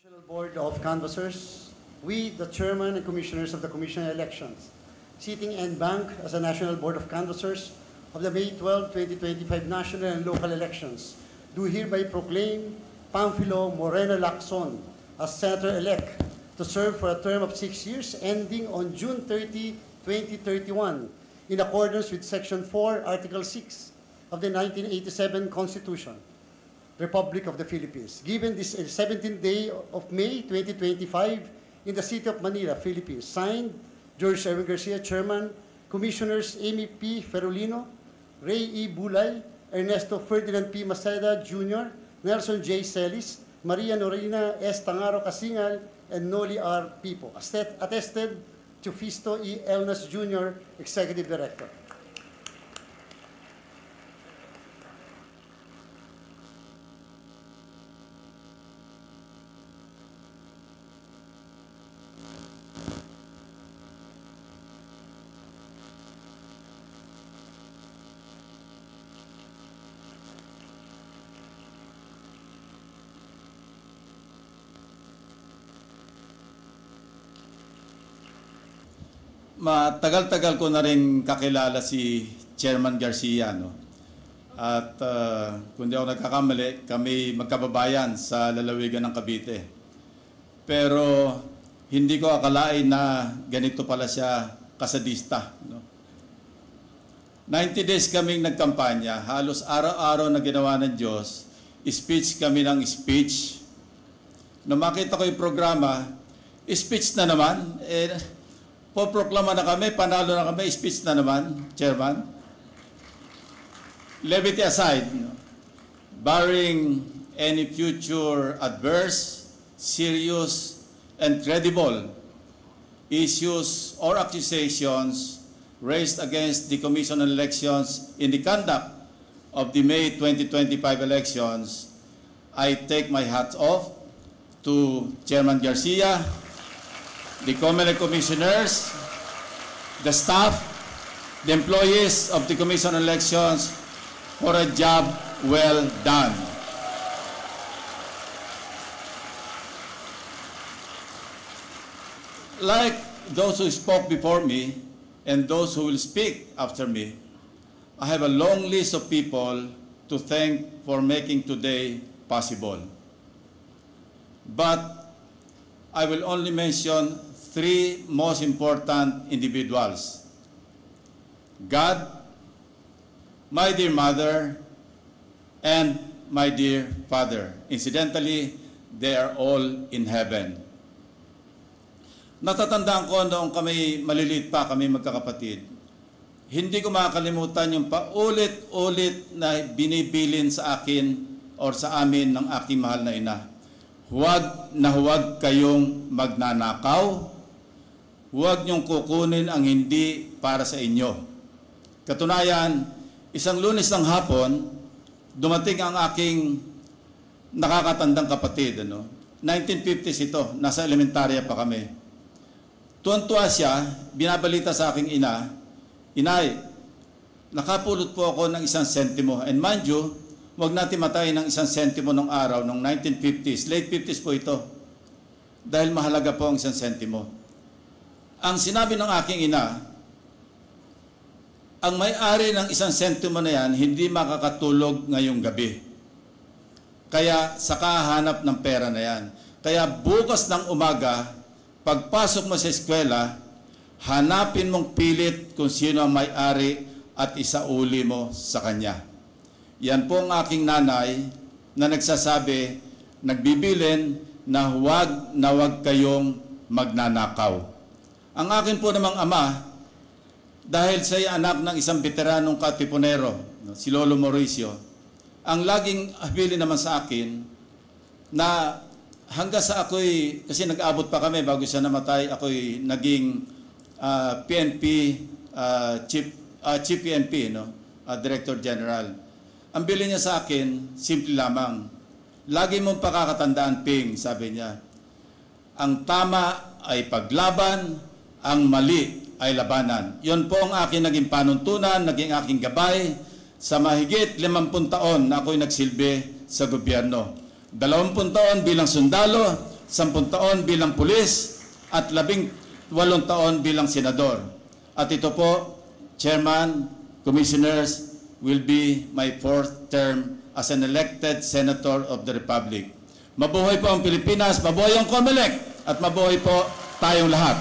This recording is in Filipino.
National Board of Canvassers, we, the Chairman and Commissioners of the Commission on Elections, sitting en banc as a National Board of Canvassers of the May 12, 2025 national and local elections, do hereby proclaim Pamphilo Moreno Lacson as Senator-elect to serve for a term of 6 years ending on June 30, 2031, in accordance with Section 4, Article 6 of the 1987 Constitution, Republic of the Philippines. Given this 17th day of May 2025 in the city of Manila, Philippines. Signed, George Erwin Garcia, Chairman. Commissioners Amy P. Ferolino, Ray E. Bulay, Ernesto Ferdinand P. Maceda Jr., Nelson J. Celis, Maria Norina S. Tangaro Casingal, and Noli R. Pipo. Attested to Fisto E. Elnas Jr., Executive Director. Matagal-tagal ko na rin kakilala si Chairman Garcia, no? At kung di ako nagkakamali, kami magkababayan sa lalawigan ng Cavite. Pero hindi ko akalain na ganito pala siya kasadista, no? 90 days kaming nagkampanya, halos araw-araw na ginawa ng Diyos, speech kami ng speech. Nung makita ko yung programa, speech na naman, poproklama na kami, panalo na kami, speech na naman, Chairman. Levity aside, barring any future adverse, serious, and credible issues or accusations raised against the Commission on Elections in the conduct of the May 2025 elections, I take my hat off to Chairman Garcia, the COMELEC commissioners, the staff, the employees of the Commission on Elections for a job well done. Like those who spoke before me and those who will speak after me, I have a long list of people to thank for making today possible. But I will only mention three most important individuals: God, my dear mother, and my dear father. Incidentally, they are all in heaven. Natatandaan ko noong kami maliliit pa, kami magkakapatid, hindi ko makakalimutan yung paulit-ulit na binibilin sa akin or sa amin ng aking mahal na ina. Huwag kayong magnanakaw. Huwag niyong kukunin ang hindi para sa inyo. Katunayan, isang Lunes ng hapon, dumating ang aking nakakatandang kapatid. 1950s ito, nasa elementarya pa kami. Tuwan-tuwa siya, binabalita sa aking ina, Inay, nakapulot po ako ng 1 sentimo. And mind you, huwag natin matayin ng 1 sentimo nung araw, nung 1950s. Late 50s po ito. Dahil mahalaga po ang 1 sentimo. Ang sinabi ng aking ina, ang may-ari ng 1 sentimo na yan, hindi makakatulog ngayong gabi. Kaya saka hanap ng pera na yan. Kaya bukas ng umaga, pagpasok mo sa eskwela, hanapin mong pilit kung sino ang may-ari at isauli mo sa kanya. Yan po ang aking nanay na nagsasabi, nagbibilin na huwag kayong magnanakaw. Ang akin po namang ama, dahil siya anak ng isang veteranong katipunero, si Lolo Mauricio, ang laging habilin naman sa akin na hanggang sa ako'y, kasi nag-abot pa kami bago siya namatay, ako'y naging PNP, Chief PNP, Director General. Ang bilin niya sa akin, simple lamang. Lagi mong pakakatandaan, Ping, sabi niya, ang tama ay paglaban, ang mali ay labanan. Yun po ang aking naging panuntunan, naging aking gabay sa mahigit 50 taon na ako'y nagsilbi sa gobyerno. 20 taon bilang sundalo, 10 taon bilang pulis at 18 taon bilang senador. At ito po, Chairman, Commissioners, will be my 4th term as an elected Senator of the Republic. Mabuhay po ang Pilipinas, mabuhay ang COMELEC, at mabuhay po tayong lahat.